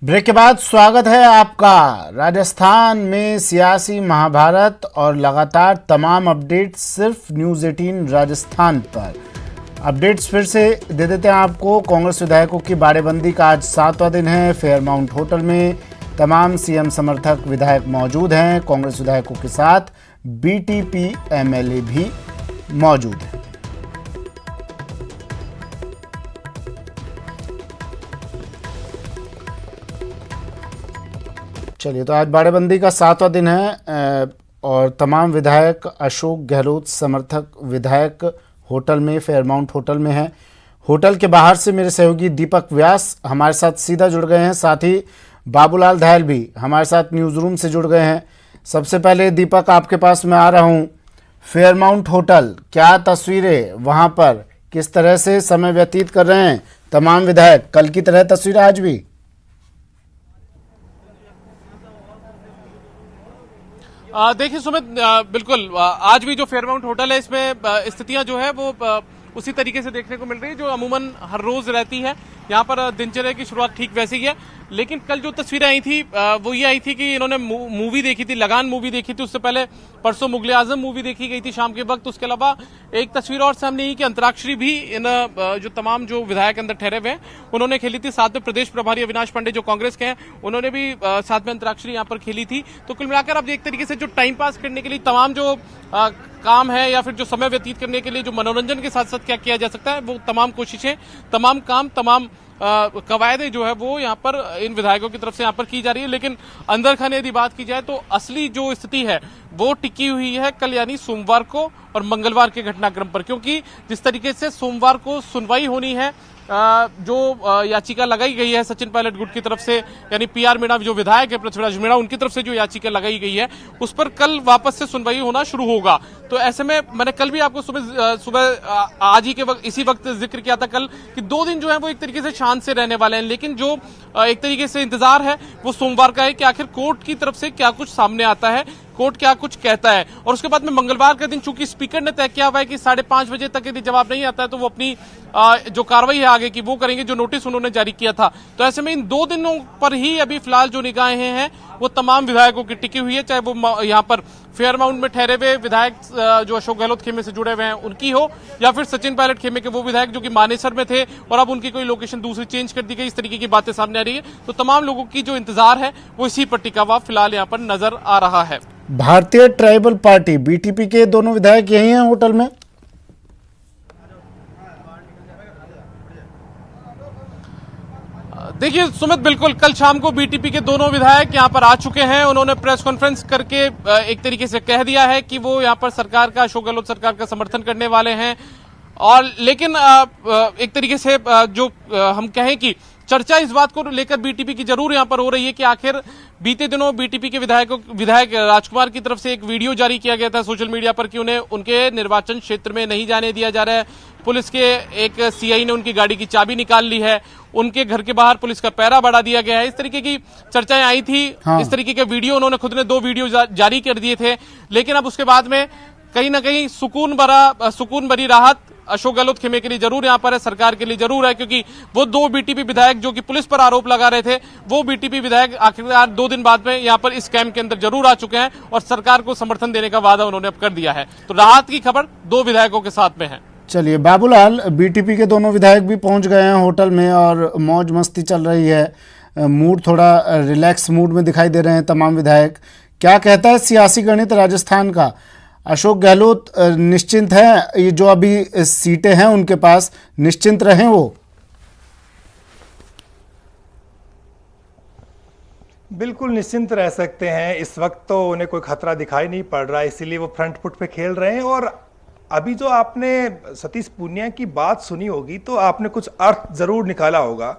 Break के बाद स्वागत है आपका। राजस्थान में सियासी महाभारत और लगातार तमाम अपडेट्स सिर्फ न्यूज़ 18 राजस्थान पर। अपडेट्स फिर से दे देते हैं आपको। कांग्रेस विधायकों की बाड़ेबंदी का आज 7वां दिन है। फेयरमाउंट होटल में तमाम सीएम समर्थक विधायक मौजूद हैं। कांग्रेस विधायकों के साथ बीटीपी एमएलए भी मौजूद हैं। चलिए, तो आज बाड़ेबंदी का 7वां दिन है और तमाम विधायक अशोक गहलोत समर्थक विधायक होटल में, फेयरमाउंट होटल में हैं। होटल के बाहर से मेरे सहयोगी दीपक व्यास हमारे साथ सीधा जुड़ गए हैं, साथ ही बाबूलाल दहल भी हमारे साथ न्यूज़ रूम से जुड़ गए हैं। सबसे पहले दीपक, आपके पास मैं आ रहा हूँ। फेयरमाउंट होटल, क्या तस्वीरें वहाँ पर, किस तरह से समय व्यतीत कर रहे हैं तमाम विधायक? कल की तरह तस्वीरें आज भी? देखिए सुमित, बिल्कुल आज भी जो फेयरमाउंट होटल है इसमें स्थितियां जो है वो उसी तरीके से देखने को मिल रही है जो अमूमन हर रोज रहती है। यहाँ पर दिनचर्या की शुरुआत ठीक वैसी ही है, लेकिन कल जो तस्वीरें आई थी वो ये आई थी कि इन्होंने मूवी देखी थी, लगान मूवी देखी थी। उससे पहले परसों मुगले आजम मूवी देखी गई थी शाम के वक्त। उसके अलावा एक तस्वीर और सामने आई कि अंतराक्षरी भी इन जो तमाम जो विधायक अंदर ठहरे हुए हैं उन्होंने खेली थी। साथ में प्रदेश प्रभारी अविनाश पांडे जो कांग्रेस के हैं उन्होंने भी साथ में अंतराक्षरी यहाँ पर खेली थी। तो कुल मिलाकर अब एक तरीके से जो टाइम पास करने के लिए तमाम जो काम है या फिर जो समय व्यतीत करने के लिए जो मनोरंजन के साथ साथ क्या किया जा सकता है, वो तमाम कोशिशें, तमाम काम, तमाम कवायदे जो है वो यहाँ पर इन विधायकों की तरफ से यहाँ पर की जा रही है। लेकिन अंदर खाने यदि बात की जाए तो असली जो स्थिति है वो टिकी हुई है कल यानी सोमवार को और मंगलवार के घटनाक्रम पर, क्योंकि जिस तरीके से सोमवार को सुनवाई होनी है, जो याचिका लगाई गई है सचिन पायलट गुट की तरफ से, यानी पीआर मीणा जो विधायक है पृथ्वीराज मीणा, उनकी तरफ से जो याचिका लगाई गई है उस पर कल वापस से सुनवाई होना शुरू होगा। तो ऐसे में मैंने कल भी आपको सुबह आज ही के वक्त इसी वक्त जिक्र किया था कल कि 2 दिन जो है वो एक तरीके से शांत से रहने वाले हैं, लेकिन जो एक तरीके से इंतजार है वो सोमवार का है कि आखिर कोर्ट की तरफ से क्या कुछ सामने आता है, कोर्ट क्या कुछ कहता है। और उसके बाद में मंगलवार के दिन चूंकि स्पीकर ने तय किया हुआ है कि 5:30 बजे तक यदि जवाब नहीं आता है तो वो अपनी जो कार्रवाई है आगे की वो करेंगे, जो नोटिस उन्होंने जारी किया था। तो ऐसे में इन 2 दिनों पर ही अभी फिलहाल जो निगाहें हैं वो तमाम विधायकों की टिकी हुई है, चाहे वो यहाँ पर फेयरमाउंट में ठहरे हुए विधायक जो अशोक गहलोत खेमे से जुड़े हुए हैं उनकी हो, या फिर सचिन पायलट खेमे के वो विधायक जो कि मानेसर में थे और अब उनकी कोई लोकेशन दूसरी चेंज कर दी गई, इस तरीके की बातें सामने आ रही है। तो तमाम लोगों की जो इंतजार है वो इसी पर टिका हुआ फिलहाल यहाँ पर नजर आ रहा है। भारतीय ट्राइबल पार्टी बीटीपी के दोनों विधायक यही हैं होटल में? देखिए सुमित, बिल्कुल कल शाम को बीटीपी के दोनों विधायक यहां पर आ चुके हैं। उन्होंने प्रेस कॉन्फ्रेंस करके एक तरीके से कह दिया है कि वो यहां पर सरकार का, अशोक गहलोत सरकार का समर्थन करने वाले हैं। और लेकिन एक तरीके से जो हम कहें कि चर्चा इस बात को लेकर बीटीपी की जरूर यहां पर हो रही है कि आखिर बीते दिनों बीटीपी के विधायक राजकुमार की तरफ से एक वीडियो जारी किया गया था सोशल मीडिया पर कि उन्हें उनके निर्वाचन क्षेत्र में नहीं जाने दिया जा रहा है। पुलिस के एक सीआई ने उनकी गाड़ी की चाबी निकाल ली है, उनके घर के बाहर पुलिस का पहरा बढ़ा दिया गया है, इस तरीके की चर्चाएं आई थी। हाँ। इस तरीके के वीडियो उन्होंने खुद ने 2 वीडियो जारी कर दिए थे। लेकिन अब उसके बाद में कहीं ना कहीं सुकून भरी राहत अशोक गहलोत खेमे के लिए जरूर यहाँ पर है, सरकार के लिए जरूर है, क्योंकि वो 2 बीटीपी विधायक जो कि पुलिस पर आरोप लगा रहे थे, वो बीटीपी विधायक आखिरकार 2 दिन बाद में यहाँ पर इस कैंप के अंदर जरूर आ चुके हैं और सरकार को समर्थन देने का वादा उन्होंने अब कर दिया है। तो राहत की खबर 2 विधायकों के साथ में है। चलिए बाबूलाल, बीटीपी के दोनों विधायक भी पहुंच गए हैं होटल में और मौज मस्ती चल रही है। मूड थोड़ा रिलैक्स मूड में दिखाई दे रहे हैं तमाम विधायक। क्या कहता है सियासी गणित राजस्थान का? अशोक गहलोत निश्चिंत है? ये जो अभी सीटें हैं उनके पास, निश्चिंत रहें वो? बिल्कुल निश्चिंत रह सकते हैं। इस वक्त तो उन्हें कोई खतरा दिखाई नहीं पड़ रहा है, इसीलिए वो फ्रंट फुट पे खेल रहे हैं। और अभी जो आपने सतीश पूनिया की बात सुनी होगी तो आपने कुछ अर्थ जरूर निकाला होगा।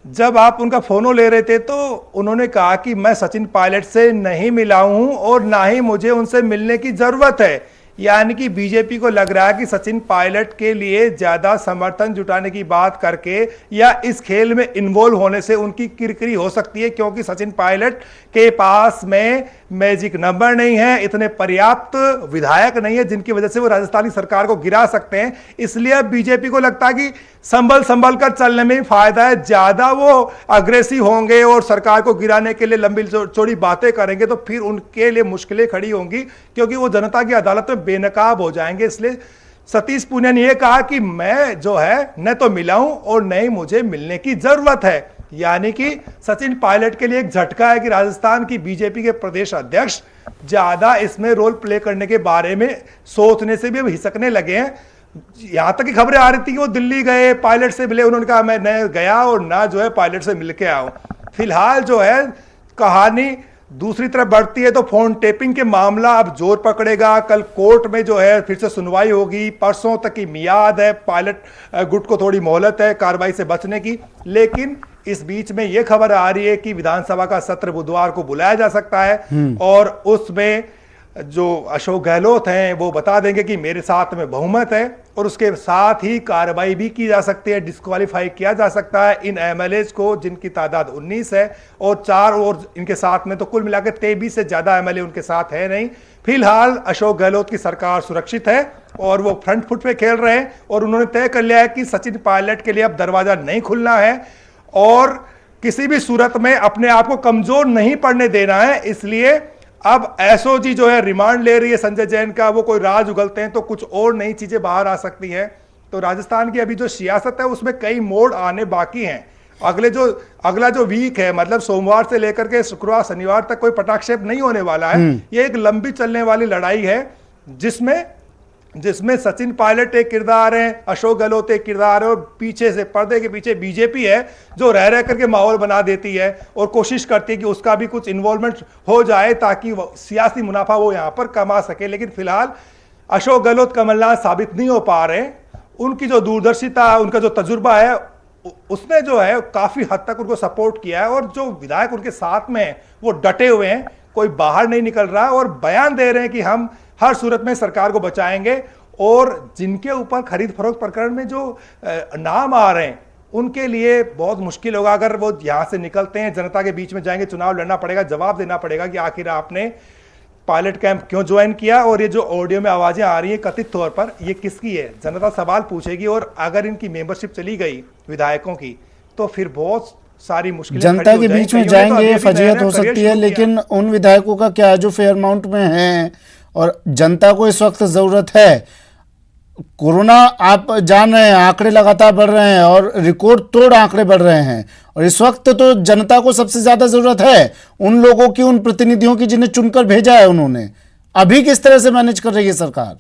जब आप उनका फोनो ले रहे थे तो उन्होंने कहा कि मैं सचिन पायलट से नहीं मिला हूं और ना ही मुझे उनसे मिलने की जरूरत है। यानी कि बीजेपी को लग रहा है कि सचिन पायलट के लिए ज्यादा समर्थन जुटाने की बात करके या इस खेल में इन्वॉल्व होने से उनकी किरकिरी हो सकती है, क्योंकि सचिन पायलट के पास में मैजिक नंबर नहीं है, इतने पर्याप्त विधायक नहीं है जिनकी वजह से वो राजस्थानी सरकार को गिरा सकते हैं। इसलिए अब बीजेपी को लगता है कि संभल कर चलने में ही फायदा है। ज्यादा वो अग्रेसिव होंगे और सरकार को गिराने के लिए लंबी चौड़ी बातें करेंगे तो फिर उनके लिए मुश्किलें खड़ी होंगी, क्योंकि वो जनता की अदालत में बेनकाब हो जाएंगे। इसलिए सतीश पूनिया ने यह कहा कि मैं जो है न तो मिला हूं और न ही मुझे मिलने की जरूरत है। यानी कि सचिन पायलट के लिए एक झटका है कि राजस्थान की बीजेपी के प्रदेश अध्यक्ष ज्यादा इसमें रोल प्ले करने के बारे में सोचने से भी हिचकने लगे हैं। यहां तक की खबरें आ रही थी कि वो दिल्ली गए, पायलट से मिले, उन्होंने कहा मैं न गया और ना जो है पायलट से मिलके आऊं। फिलहाल जो है कहानी दूसरी तरफ बढ़ती है तो फोन टेपिंग के मामला अब जोर पकड़ेगा। कल कोर्ट में जो है फिर से सुनवाई होगी, परसों तक की मियाद है, पायलट गुट को थोड़ी मोहलत है कार्रवाई से बचने की। लेकिन इस बीच में यह खबर आ रही है कि विधानसभा का सत्र बुधवार को बुलाया जा सकता है और उसमें जो अशोक गहलोत हैं वो बता देंगे कि मेरे साथ में बहुमत है और उसके साथ ही कार्रवाई भी की जा सकती है, डिस्क्वालीफाई किया जा सकता है इन एमएलएज को जिनकी तादाद 19 है और 4 और इनके साथ में तो कुल मिलाकर 23 से ज्यादा एमएलए उनके साथ है नहीं। फिलहाल अशोक गहलोत की सरकार सुरक्षित है और वो फ्रंट फुट पे खेल रहे हैं और उन्होंने तय कर लिया है कि सचिन पायलट के लिए अब दरवाजा नहीं खुलना है और किसी भी सूरत में अपने आप को कमजोर नहीं पड़ने देना है। इसलिए अब एसओजी जो है रिमांड ले रही है संजय जैन का, वो कोई राज उगलते हैं तो कुछ और नई चीजें बाहर आ सकती हैं। तो राजस्थान की अभी जो सियासत है उसमें कई मोड़ आने बाकी हैं। अगला जो वीक है, मतलब सोमवार से लेकर के शुक्रवार शनिवार तक कोई पटाक्षेप नहीं होने वाला है। ये एक लंबी चलने वाली लड़ाई है जिसमें सचिन पायलट एक किरदार है, अशोक गहलोत एक किरदार है और पीछे से पर्दे के पीछे बीजेपी है जो रह करके माहौल बना देती है और कोशिश करती है कि उसका भी कुछ इन्वॉल्वमेंट हो जाए ताकि सियासी मुनाफा वो यहां पर कमा सके। लेकिन फिलहाल अशोक गहलोत कमलनाथ साबित नहीं हो पा रहे। उनकी जो दूरदर्शिता, उनका जो तजुर्बा है उसने जो है काफी हद तक उनको सपोर्ट किया है और जो विधायक उनके साथ में है वो डटे हुए हैं, कोई बाहर नहीं निकल रहा और बयान दे रहे हैं कि हम हर सूरत में सरकार को बचाएंगे। और जिनके ऊपर खरीद फरोख्त प्रकरण में जो नाम आ रहे हैं उनके लिए बहुत मुश्किल होगा अगर वो यहां से निकलते हैं, जनता के बीच में जाएंगे, चुनाव लड़ना पड़ेगा, जवाब देना पड़ेगा कि आखिर आपने पायलट कैंप क्यों ज्वाइन किया और ये जो ऑडियो में आवाजें आ रही हैं कथित तौर पर ये किसकी है, जनता सवाल पूछेगी। और अगर इनकी मेंबरशिप चली गई विधायकों की तो फिर बहुत सारी मुश्किलें जनता के बीच में जाएंगे, फजीहत हो सकती है। लेकिन उन विधायकों का क्या जो फेयरमाउंट में हैं और जनता को इस वक्त जरूरत है, कोरोना आप जान रहे हैं आंकड़े लगातार बढ़ रहे हैं और रिकॉर्ड तोड़ आंकड़े बढ़ रहे हैं और इस वक्त तो जनता को सबसे ज्यादा जरूरत है उन लोगों की, उन प्रतिनिधियों की जिन्हें चुनकर भेजा है उन्होंने। अभी किस तरह से मैनेज कर रही है सरकार?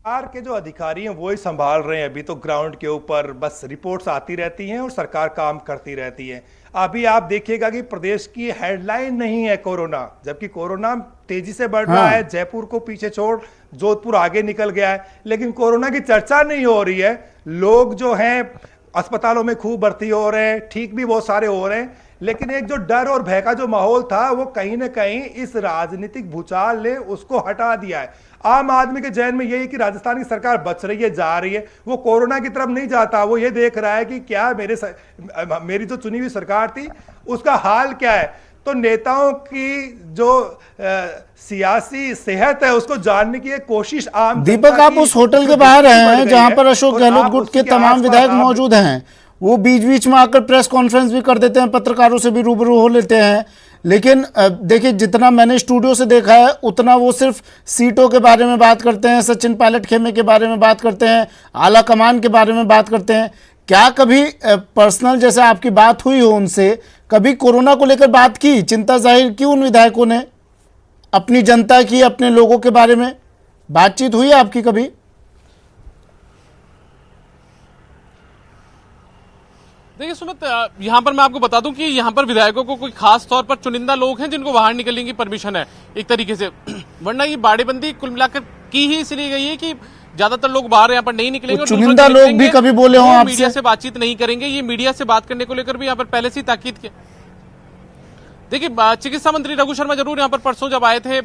सरकार के जो अधिकारी हैं वो ही संभाल रहे हैं। अभी तो ग्राउंड के ऊपर बस रिपोर्ट्स आती रहती हैं और सरकार काम करती रहती है। अभी आप देखिएगा कि प्रदेश की हेडलाइन नहीं है कोरोना, जबकि कोरोना तेजी से बढ़ रहा है। जयपुर को पीछे छोड़ जोधपुर आगे निकल गया है, लेकिन कोरोना की चर्चा नहीं हो रही है। लोग जो हैं अस्पतालों में खूब भर्ती हो रहे हैं, ठीक भी बहुत सारे हो रहे हैं, लेकिन एक जो डर और भय का जो माहौल था वो कहीं ना कहीं इस राजनीतिक भूचाल ने उसको हटा दिया है। आम आदमी के जहन में यही कि राजस्थान की सरकार बच रही है, जा रही है, वो कोरोना की तरफ नहीं जाता। वो ये देख रहा है कि क्या मेरी जो चुनी हुई सरकार थी उसका हाल क्या है। तो नेताओं की जो सियासी सेहत है उसको जानने की एक कोशिश आम दीपक, आप उस होटल के बाहर हैं जहां पर अशोक गहलोत गुट के तमाम विधायक मौजूद हैं, वो बीच बीच में आकर प्रेस कॉन्फ्रेंस भी कर देते हैं, पत्रकारों से भी रूबरू हो लेते हैं। लेकिन देखिए, जितना मैंने स्टूडियो से देखा है उतना वो सिर्फ सीटों के बारे में बात करते हैं, सचिन पायलट खेमे के बारे में बात करते हैं, आला कमान के बारे में बात करते हैं। क्या कभी पर्सनल जैसे आपकी बात हुई हो उनसे, कभी कोरोना को लेकर बात की, चिंता जाहिर की उन विधायकों ने, अपनी जनता की, अपने लोगों के बारे में बातचीत हुई है आपकी कभी? देखिए सुमित, यहाँ पर मैं आपको बता दूं कि यहाँ पर विधायकों को कोई खास तौर पर चुनिंदा लोग हैं जिनको बाहर निकलने की परमिशन है एक तरीके से, वरना ये बाड़ेबंदी कुल मिलाकर की ही इसलिए गई है कि ज्यादातर लोग बाहर यहाँ पर नहीं निकलेंगे। चुनिंदा लोग भी कभी बोले हो आपसे? मीडिया से बातचीत नहीं करेंगे, ये मीडिया से बात करने को लेकर भी यहाँ पर पहले से ताकीद किया। देखिए, चिकित्सा मंत्री रघु शर्मा जरूर यहाँ पर परसों जब आए थे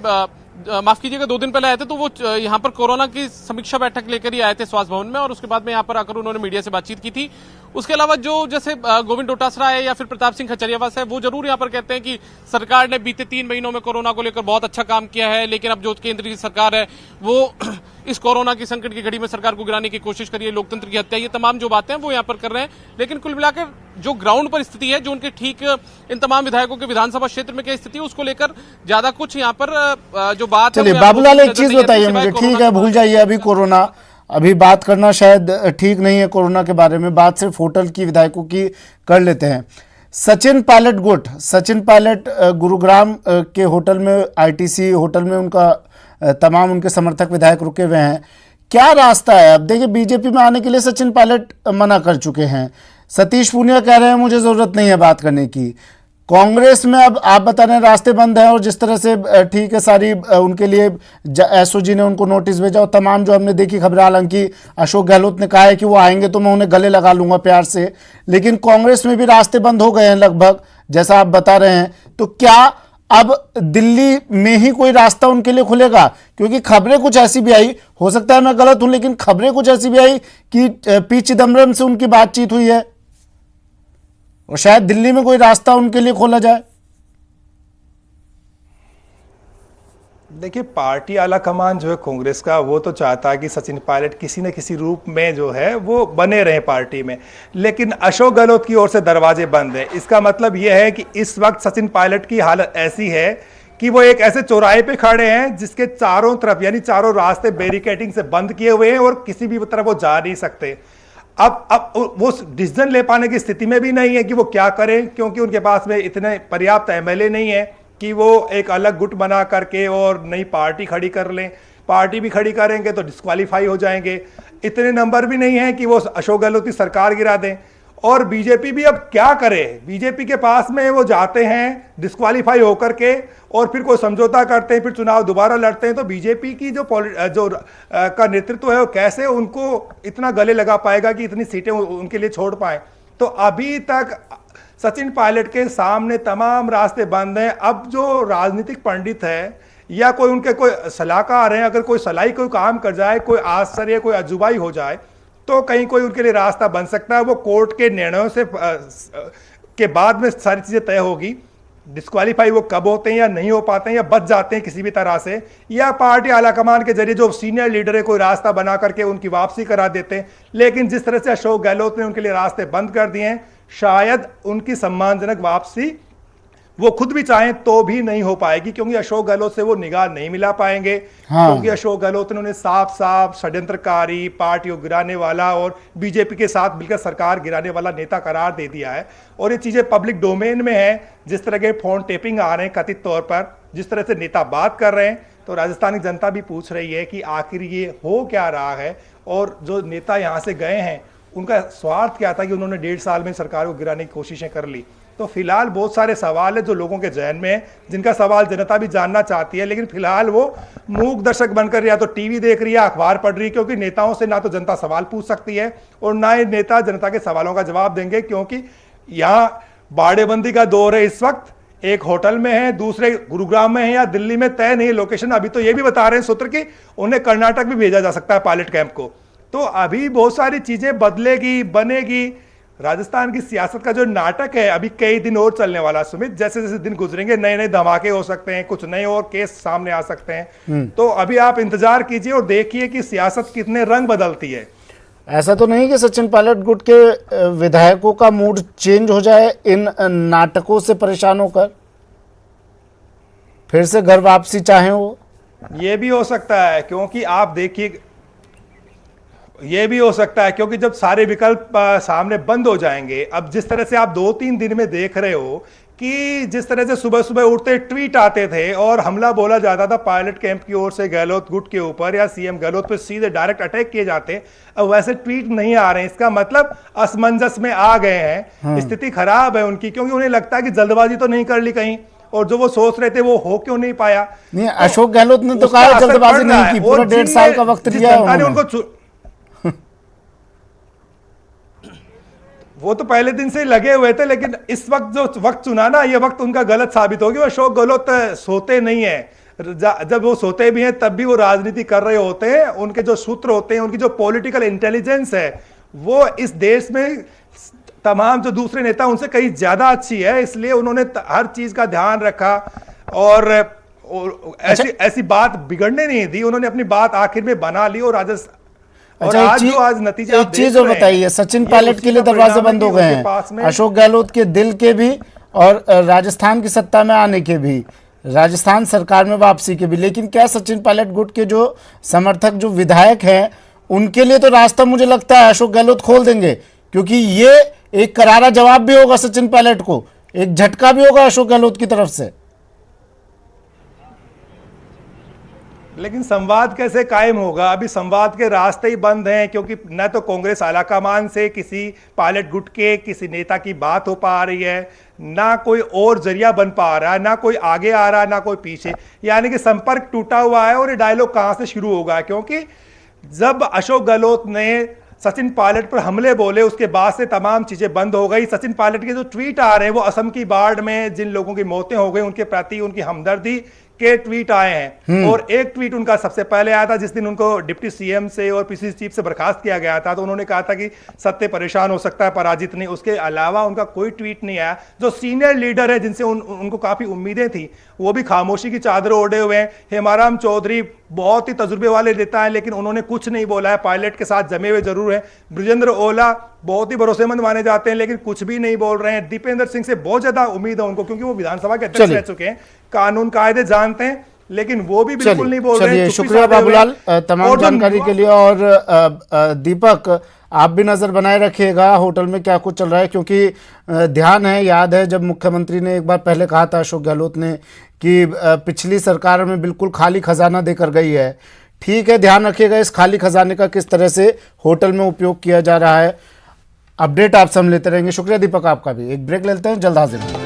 माफ कीजिएगा 2 दिन पहले आए थे, तो वो यहाँ पर कोरोना की समीक्षा बैठक लेकर ही आए थे स्वास्थ्य भवन में, और उसके बाद में यहाँ पर आकर उन्होंने मीडिया से बातचीत की थी। उसके अलावा जो जैसे गोविंद डोटासरा है या फिर प्रताप सिंह खचरियावास है, वो जरूर यहाँ पर कहते हैं कि सरकार ने बीते 3 महीनों में कोरोना को लेकर बहुत अच्छा काम किया है, लेकिन अब जो केंद्र की सरकार है वो इस कोरोना की संकट की घड़ी में सरकार को गिराने की कोशिश करिए, लोकतंत्र की हत्या, ये तमाम जो बातें हैं वो यहाँ पर कर रहे हैं। लेकिन कुल मिलाकर जो ग्राउंड पर स्थिति है, जो उनके ठीक इन तमाम विधायकों के विधानसभा क्षेत्र में क्या स्थिति है, उसको लेकर ज्यादा कुछ यहाँ पर जो बात है। चलिए बाबूलाल, एक चीज बताइए मुझे, ठीक है भूल जाइए अभी कोरोना, अभी बात करना शायद ठीक नहीं है कोरोना के बारे में, बात सिर्फ होटल की विधायकों की कर लेते हैं। सचिन पायलट गुट, सचिन पायलट गुरुग्राम के होटल में, आईटीसी होटल में उनका तमाम उनके समर्थक विधायक रुके हुए हैं। क्या रास्ता है? अब देखिए बीजेपी में आने के लिए सचिन पायलट मना कर चुके हैं, सतीश पूनिया कह रहे हैं मुझे जरूरत नहीं है बात करने की। कांग्रेस में अब आप बता रहे हैं रास्ते बंद हैं, और जिस तरह से ठीक है सारी उनके लिए एसओजी ने उनको नोटिस भेजा, और तमाम जो हमने देखी खबरें, हालांकि अशोक गहलोत ने कहा है कि वो आएंगे तो मैं उन्हें गले लगा लूंगा प्यार से, लेकिन कांग्रेस में भी रास्ते बंद हो गए हैं लगभग, जैसा आप बता रहे हैं। तो क्या अब दिल्ली में ही कोई रास्ता उनके लिए खुलेगा? क्योंकि खबरें कुछ ऐसी भी आई, हो सकता है मैं गलत हूं, लेकिन खबरें कुछ ऐसी भी आई कि पी चिदम्बरम से उनकी बातचीत हुई है और शायद दिल्ली में कोई रास्ता उनके लिए खोला जाए। देखिए, पार्टी आला कमान जो है कांग्रेस का, वो तो चाहता है कि सचिन पायलट किसी न किसी रूप में जो है वो बने रहे पार्टी में, लेकिन अशोक गहलोत की ओर से दरवाजे बंद है। इसका मतलब यह है कि इस वक्त सचिन पायलट की हालत ऐसी है कि वो एक ऐसे चौराहे पे खड़े हैं जिसके चारों तरफ, यानी चारों रास्ते बैरिकेडिंग से बंद किए हुए हैं और किसी भी तरफ वो जा नहीं सकते। अब वो डिसीजन ले पाने की स्थिति में भी नहीं है कि वो क्या करें, क्योंकि उनके पास में इतने पर्याप्त एमएलए नहीं है कि वो एक अलग गुट बना करके और नई पार्टी खड़ी कर लें। पार्टी भी खड़ी करेंगे तो डिस्क्वालीफाई हो जाएंगे। इतने नंबर भी नहीं है कि वो अशोक गहलोत की सरकार गिरा दें। और बीजेपी भी अब क्या करे? बीजेपी के पास में वो जाते हैं डिस्क्वालीफाई होकर के, और फिर कोई समझौता करते हैं, फिर चुनाव दोबारा लड़ते हैं। तो बीजेपी की जो का नेतृत्व है वो कैसे उनको इतना गले लगा पाएगा कि इतनी सीटें उनके लिए छोड़ पाए? तो अभी तक सचिन पायलट के सामने तमाम रास्ते बंद हैं। अब जो राजनीतिक पंडित है या कोई उनके कोई सलाहकार हैं, अगर कोई सलाई कोई काम कर जाए, कोई आश्चर्य, कोई अजूबाई हो जाए, तो कहीं कोई उनके लिए रास्ता बन सकता है। वो कोर्ट के निर्णयों से के बाद में सारी चीजें तय होगी। डिस्क्वालीफाई वो कब होते हैं या नहीं हो पाते हैं या बच जाते हैं किसी भी तरह से, या पार्टी आलाकमान के जरिए जो सीनियर लीडर है कोई रास्ता बना करके उनकी वापसी करा देते हैं। लेकिन जिस तरह से अशोक गहलोत ने उनके लिए रास्ते बंद कर दिए हैं, शायद उनकी सम्मानजनक वापसी वो खुद भी चाहें तो भी नहीं हो पाएगी, क्योंकि अशोक गहलोत से वो निगाह नहीं मिला पाएंगे। क्योंकि अशोक गहलोत ने उन्हें साफ साफ षड्यंत्रकारी, पार्टी को गिराने वाला और बीजेपी के साथ मिलकर सरकार गिराने वाला नेता करार दे दिया है। और ये चीजें पब्लिक डोमेन में है। जिस तरह के फोन टेपिंग आ रहे हैं कथित तौर पर, जिस तरह से नेता बात कर रहे हैं, तो राजस्थान की जनता भी पूछ रही है कि आखिर ये हो क्या रहा है। और जो नेता यहाँ से गए हैं उनका स्वार्थ क्या था कि उन्होंने 1.5 साल में सरकार को गिराने की कोशिशें कर ली। तो फिलहाल बहुत सारे सवाल है जो लोगों के जहन में है, जिनका सवाल जनता भी जानना चाहती है। लेकिन फिलहाल वो मूक दर्शक बनकर या तो टीवी देख रही है, अखबार पढ़ रही है, क्योंकि नेताओं से ना तो जनता सवाल पूछ सकती है और ना ही नेता जनता के सवालों का जवाब देंगे, क्योंकि यहाँ बाड़ेबंदी का दौर है इस वक्त। एक होटल में है, दूसरे गुरुग्राम में है या दिल्ली में, तय नहीं लोकेशन। अभी तो ये भी बता रहे हैं सूत्र कि उन्हें कर्नाटक भी भेजा जा सकता है पायलट कैंप को। तो अभी बहुत सारी चीजें बदलेगी, बनेगी। राजस्थान की सियासत का जो नाटक है अभी कई दिन और चलने वाला सुमित। जैसे जैसे दिन गुजरेंगे नए नए धमाके हो सकते हैं, कुछ नए और केस सामने आ सकते हैं। तो अभी आप इंतजार कीजिए और देखिए कि सियासत कितने रंग बदलती है। ऐसा तो नहीं कि सचिन पायलट गुट के विधायकों का मूड चेंज हो जाए इन नाटकों से परेशान होकर, फिर से घर वापसी चाहें वो? ये भी हो सकता है, क्योंकि आप देखिए, ये भी हो सकता है क्योंकि जब सारे विकल्प सामने बंद हो जाएंगे। अब जिस तरह से आप 2-3 दिन में देख रहे हो कि जिस तरह से सुबह सुबह उठते ट्वीट आते थे और हमला बोला जाता था पायलट कैंप की ओर से गहलोत गुट के ऊपर, या सीएम गहलोत पर सीधे डायरेक्ट अटैक किए जाते, अब वैसे ट्वीट नहीं आ रहे हैं। इसका मतलब असमंजस में आ गए हैं। स्थिति खराब है उनकी, क्योंकि उन्हें लगता है कि जल्दबाजी तो नहीं कर ली कहीं, और जो वो सोच रहे थे वो हो क्यों नहीं पाया। नहीं, अशोक गहलोत ने तो कहा जल्दबाजी नहीं की, पूरा 1.5 साल का वक्त लिया उन्होंने। वो तो पहले दिन से लगे हुए थे, लेकिन इस वक्त जो वक्त चुना ना, ये वक्त उनका गलत साबित हो गया। अशोक गहलोत सोते नहीं है। जब वो सोते भी हैं तब भी वो राजनीति कर रहे होते हैं। उनके जो सूत्र होते हैं, उनकी जो पॉलिटिकल इंटेलिजेंस है, वो इस देश में तमाम जो दूसरे नेता उनसे कहीं ज्यादा अच्छी है। इसलिए उन्होंने हर चीज का ध्यान रखा और ऐसी बात बिगड़ने नहीं दी। उन्होंने अपनी बात आखिर में बना ली और और आज नतीजा एक चीज और बताइए, सचिन पायलट के लिए दरवाजे बंद हो गए हैं, अशोक गहलोत के दिल के भी और राजस्थान की सत्ता में आने के भी, राजस्थान सरकार में वापसी के भी। लेकिन क्या सचिन पायलट गुट के जो समर्थक, जो विधायक हैं, उनके लिए तो रास्ता मुझे लगता है अशोक गहलोत खोल देंगे, क्योंकि ये एक करारा जवाब भी होगा सचिन पायलट को, एक झटका भी होगा अशोक गहलोत की तरफ से। लेकिन संवाद कैसे कायम होगा? अभी संवाद के रास्ते ही बंद हैं, क्योंकि न तो कांग्रेस आलाकमान से किसी पायलट गुट के किसी नेता की बात हो पा रही है, ना कोई और जरिया बन पा रहा है, ना कोई आगे आ रहा है, ना कोई पीछे। यानी कि संपर्क टूटा हुआ है। और ये डायलॉग कहां से शुरू होगा? क्योंकि जब अशोक गहलोत ने सचिन पायलट पर हमले बोले, उसके बाद से तमाम चीजें बंद हो गई। सचिन पायलट के जो ट्वीट आ रहे हैं वो असम की बाढ़ में जिन लोगों की मौतें हो गई उनके प्रति उनकी हमदर्दी के ट्वीट आए हैं। और एक ट्वीट उनका सबसे पहले आया था जिस दिन उनको डिप्टी सीएम से और पीसीसी चीफ से बर्खास्त किया गया था। तो उन्होंने कहा था कि सत्य परेशान हो सकता है, पराजित नहीं। उसके अलावा उनका कोई ट्वीट नहीं आया। जो सीनियर लीडर है जिनसे उनको काफी उम्मीदें थी, वो भी खामोशी की चादर ओढ़े हुए हैं। हेमाराम चौधरी बहुत ही तजुर्बे वाले नेता हैं, लेकिन उन्होंने कुछ नहीं बोला है। पायलट के साथ जमे हुए जरूर हैं। ब्रिजेंद्र ओला बहुत ही भरोसेमंद माने जाते हैं, लेकिन कुछ भी नहीं बोल रहे हैं। दीपेंद्र सिंह से बहुत ज्यादा उम्मीद है उनको, क्योंकि वो विधानसभा के अध्यक्ष रह चुके हैं, कानून कायदे जानते हैं, लेकिन वो भी बिल्कुल नहीं बोल रहे हैं। शुक्रिया बाबूलाल तमाम जानकारी के लिए। और दीपक, आप भी नजर बनाए रखिएगा होटल में क्या कुछ चल रहा है, क्योंकि ध्यान है, याद है जब मुख्यमंत्री ने एक बार पहले कहा था अशोक गहलोत ने कि पिछली सरकार में बिल्कुल खाली खजाना देकर गई है। ठीक है, ध्यान रखिएगा इस खाली खजाने का किस तरह से होटल में उपयोग किया जा रहा है। अपडेट आपसे हम लेते रहेंगे। शुक्रिया दीपक आपका भी। एक ब्रेक लेते हैं, जल्द हाजिर होंगे।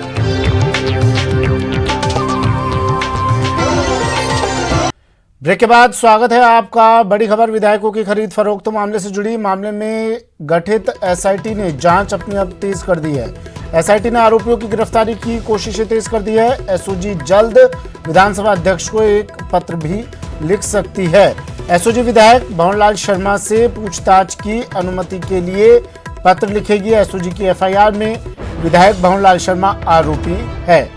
ब्रेक के बाद स्वागत है आपका। बड़ी खबर, विधायकों की खरीद फरोख्त मामले से जुड़ी। मामले में गठित एसआईटी ने जांच अपनी अब तेज कर दी है। एसआईटी ने आरोपियों की गिरफ्तारी की कोशिशें तेज कर दी है। एसओजी जल्द विधानसभा अध्यक्ष को एक पत्र भी लिख सकती है। एसओजी विधायक भंवरलाल शर्मा से पूछताछ की अनुमति के लिए पत्र लिखेगी। एसओजी की एफआईआर में विधायक भंवरलाल शर्मा आरोपी है।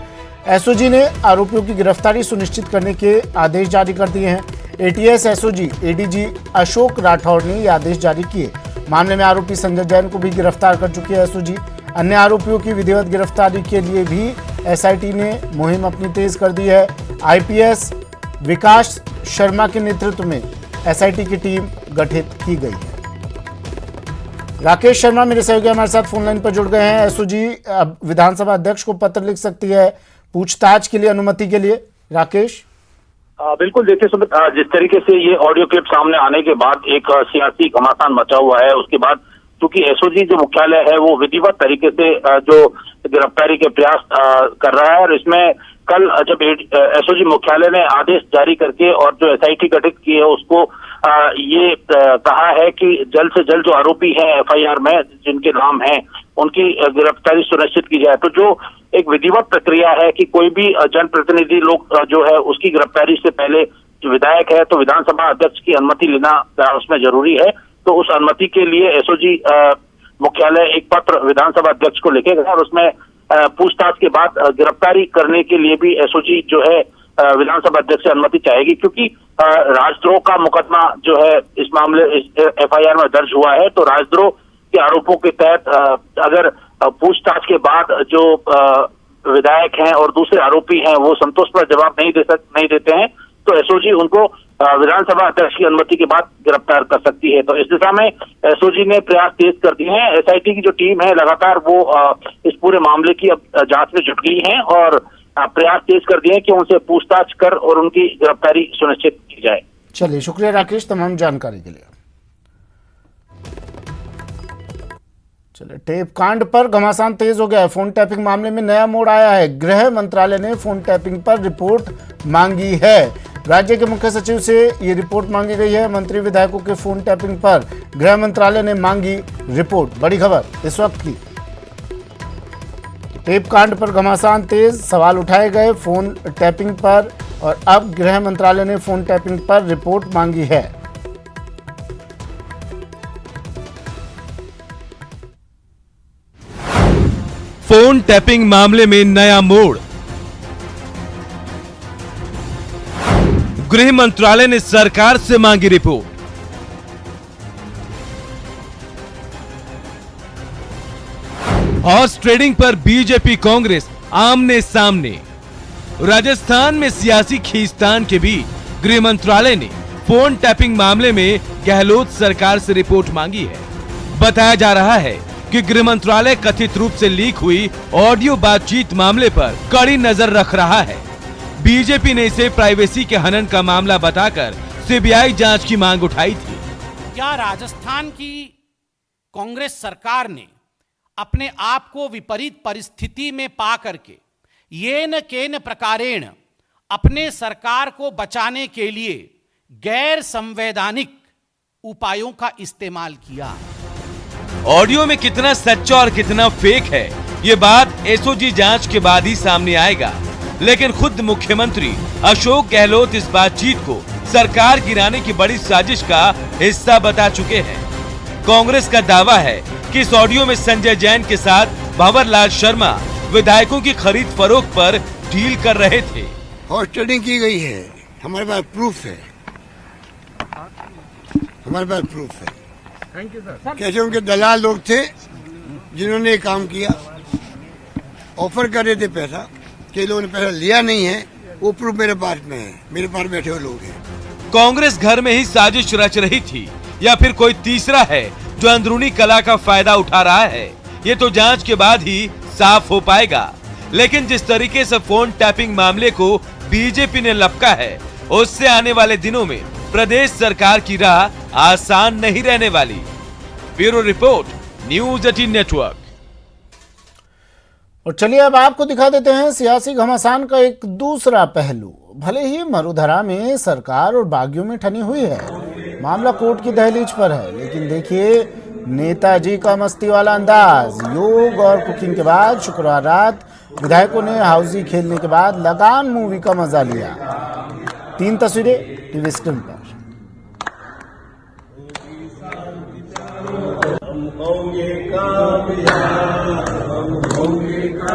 एसओजी ने आरोपियों की गिरफ्तारी सुनिश्चित करने के आदेश जारी कर दिए हैं। ATS SOG ADG Ashok Rathore ने ये आदेश जारी किए। मामले में आरोपी संजय जैन को भी गिरफ्तार कर चुकी है एसओजी। अन्य आरोपियों की विधिवत गिरफ्तारी के लिए भी एसआईटी ने मुहिम अपनी तेज कर दी है। आईपीएस विकास शर्मा के नेतृत्व में एसआईटी की टीम गठित की गई है। राकेश शर्मा मेरे सहयोगी हमारे साथ फोन लाइन पर जुड़ गए हैं। एसओजी अब विधानसभा अध्यक्ष को पत्र लिख सकती है पूछताछ के लिए, अनुमति के लिए। राकेश, बिल्कुल, देखिए सुमित, जिस तरीके से ये ऑडियो क्लिप सामने आने के बाद एक सियासी घमासान मचा हुआ है, उसके बाद क्योंकि एसओजी जो मुख्यालय है वो विधिवत तरीके से जो गिरफ्तारी के प्रयास कर रहा है। और इसमें कल जब एसओजी मुख्यालय ने आदेश जारी करके और जो एसआईटी गठित की है उसको ये कहा है कि जल्द से जल्द जो आरोपी हैं एफआईआर में जिनके नाम हैं उनकी गिरफ्तारी सुनिश्चित की जाए। तो जो एक विधिवत प्रक्रिया है कि कोई भी जनप्रतिनिधि लोग जो है उसकी गिरफ्तारी से पहले जो विधायक है तो विधानसभा अध्यक्ष की अनुमति लेना उसमें जरूरी है। तो उस अनुमति के लिए एसओजी मुख्यालय एक पत्र विधानसभा अध्यक्ष को लिखेगा और उसमें पूछताछ के बाद गिरफ्तारी करने के लिए भी एसओजी जो है विधानसभा अध्यक्ष से अनुमति चाहेगी, क्योंकि राजद्रोह का मुकदमा जो है इस मामले एफआईआर में दर्ज हुआ है। तो राजद्रोह के आरोपों के तहत अगर पूछताछ के बाद जो विधायक हैं और दूसरे आरोपी हैं वो संतोषप्रद जवाब नहीं देते हैं तो एसओजी उनको विधानसभा अध्यक्ष की अनुमति के बाद गिरफ्तार कर सकती है। तो इस दिशा में एसओजी ने प्रयास तेज कर दिए हैं। एसआईटी की जो टीम है लगातार वो इस पूरे मामले की अब जांच में जुट गई है और प्रयास तेज कर दिए हैं कि उनसे पूछताछ कर और उनकी गिरफ्तारी सुनिश्चित की जाए। चलिए, शुक्रिया राकेश तमाम जानकारी के लिए। चलिए, टेप कांड पर घमासान तेज हो गया है। फोन टैपिंग मामले में नया मोड़ आया है। गृह मंत्रालय ने फोन टैपिंग पर रिपोर्ट मांगी है। राज्य के मुख्य सचिव से ये रिपोर्ट मांगी गई है। मंत्री विधायकों के फोन टैपिंग पर गृह मंत्रालय ने मांगी रिपोर्ट। बड़ी खबर इस वक्त की। टेप कांड पर घमासान तेज, सवाल उठाए गए फोन टैपिंग पर और अब गृह मंत्रालय ने फोन टैपिंग पर रिपोर्ट मांगी है। फोन टैपिंग मामले में नया मोड़। गृह मंत्रालय ने सरकार से मांगी रिपोर्ट। हॉर्स ट्रेडिंग पर बीजेपी कांग्रेस आमने सामने। राजस्थान में सियासी खींचतान के बीच गृह मंत्रालय ने फोन टैपिंग मामले में गहलोत सरकार से रिपोर्ट मांगी है। बताया जा रहा है कि गृह मंत्रालय कथित रूप से लीक हुई ऑडियो बातचीत मामले पर कड़ी नजर रख रहा है। बीजेपी ने इसे प्राइवेसी के हनन का मामला बताकर सीबीआई जांच की मांग उठाई थी। क्या राजस्थान की कांग्रेस सरकार ने अपने आप को विपरीत परिस्थिति में पा करके येन केन प्रकारेण अपने सरकार को बचाने के लिए गैर संवैधानिक उपायों का इस्तेमाल किया? ऑडियो में कितना सच्चा और कितना फेक है, ये बात एसओजी जांच के बाद ही सामने आएगा। लेकिन खुद मुख्यमंत्री अशोक गहलोत इस बातचीत को सरकार गिराने की बड़ी साजिश का हिस्सा बता चुके हैं। कांग्रेस का दावा है कि इस ऑडियो में संजय जैन के साथ भंवरलाल शर्मा विधायकों की खरीद फरोख्त पर डील कर रहे थे। हॉर्स ट्रेडिंग की गई है, हमारे पास प्रूफ है, हमारे पास प्रूफ है। Thank you sir. कैसे उनके दलाल लोग थे जिन्होंने ये काम किया, ऑफर कर रहे थे पैसा, कई लोगों ने पैसा लिया नहीं है, वो प्रूफ मेरे पास में है, मेरे पास बैठे हुए लोग हैं। कांग्रेस घर में ही साजिश रच रही थी या फिर कोई तीसरा है जो अंदरूनी कला का फायदा उठा रहा है, ये तो जांच के बाद ही साफ हो पाएगा। लेकिन जिस तरीके से फोन टैपिंग मामले को बीजेपी ने लपका है, उससे आने वाले दिनों में प्रदेश सरकार की राह आसान नहीं रहने वाली। Bureau report, news 18 network. और चलिए अब आपको दिखा देते हैं सियासी घमासान का एक दूसरा पहलू। भले ही मरुधरा में सरकार और बागियों में ठनी हुई है, मामला कोर्ट की दहलीज पर है, लेकिन देखिए नेताजी का मस्ती वाला अंदाज। योग और कुकिंग के बाद शुक्रवार रात विधायकों ने हाउसी खेलने के बाद लगान मूवी का मजा लिया। 3 तस्वीरें टीवी स्क्रीन पर।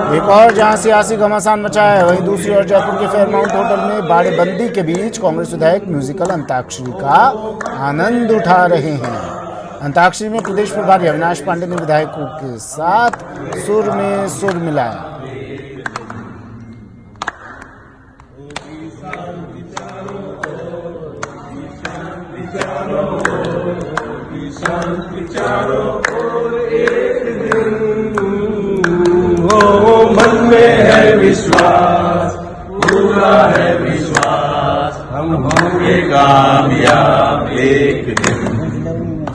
एक और जहां सियासी घमासान मचा है, वहीं दूसरी ओर जयपुर के फेयरमाउंट होटल में बाड़ेबंदी के बीच कांग्रेस विधायक म्यूजिकल अंताक्षरी का आनंद उठा रहे हैं। अंताक्षरी में प्रदेश प्रभारी अविनाश पांडे ने विधायकों के साथ सुर में सुर मिलाया। मन में है विश्वास, पूरा है विश्वास, हम होंगे कामयाब एक दिन,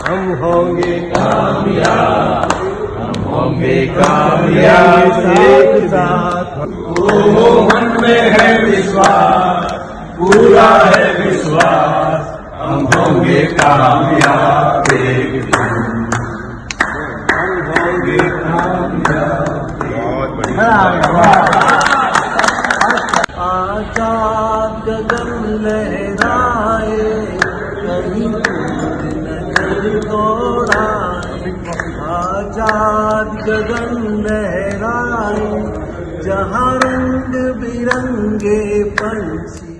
हम होंगे कामयाब, हम होंगे कामयाब एक साथ। ओ मन में है विश्वास, पूरा है विश्वास, हम होंगे कामयाब एक दिन, हम होंगे कामयाब। आजाद गगन लहराए, कहीं नजर दौड़ाए, आजाद गगन लहराए, जहाँ रंग बिरंगे पंछी।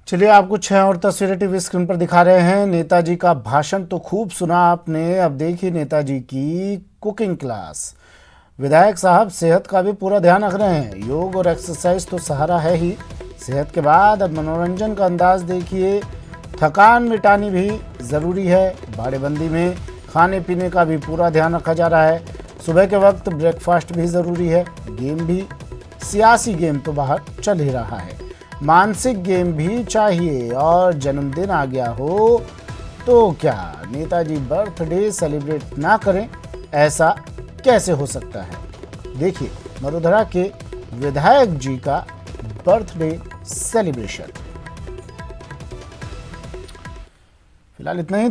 चलिए आपको 6 और तस्वीरें टीवी स्क्रीन पर दिखा रहे हैं। नेताजी का भाषण तो खूब सुना आपने, अब देखिए नेताजी की कुकिंग क्लास। विधायक साहब सेहत का भी पूरा ध्यान रख रहे हैं। योग और एक्सरसाइज तो सहारा है ही, सेहत के बाद अब मनोरंजन का अंदाज देखिए। थकान मिटानी भी ज़रूरी है। बाड़ेबंदी में खाने पीने का भी पूरा ध्यान रखा जा रहा है। सुबह के वक्त ब्रेकफास्ट भी ज़रूरी है। गेम भी, सियासी गेम तो बाहर चल ही रहा है, मानसिक गेम भी चाहिए। और जन्मदिन आ गया हो तो क्या नेताजी बर्थडे सेलिब्रेट ना करें? ऐसा कैसे हो सकता है? देखिए मरुधरा के विधायक जी का बर्थडे सेलिब्रेशन। फिलहाल इतना ही।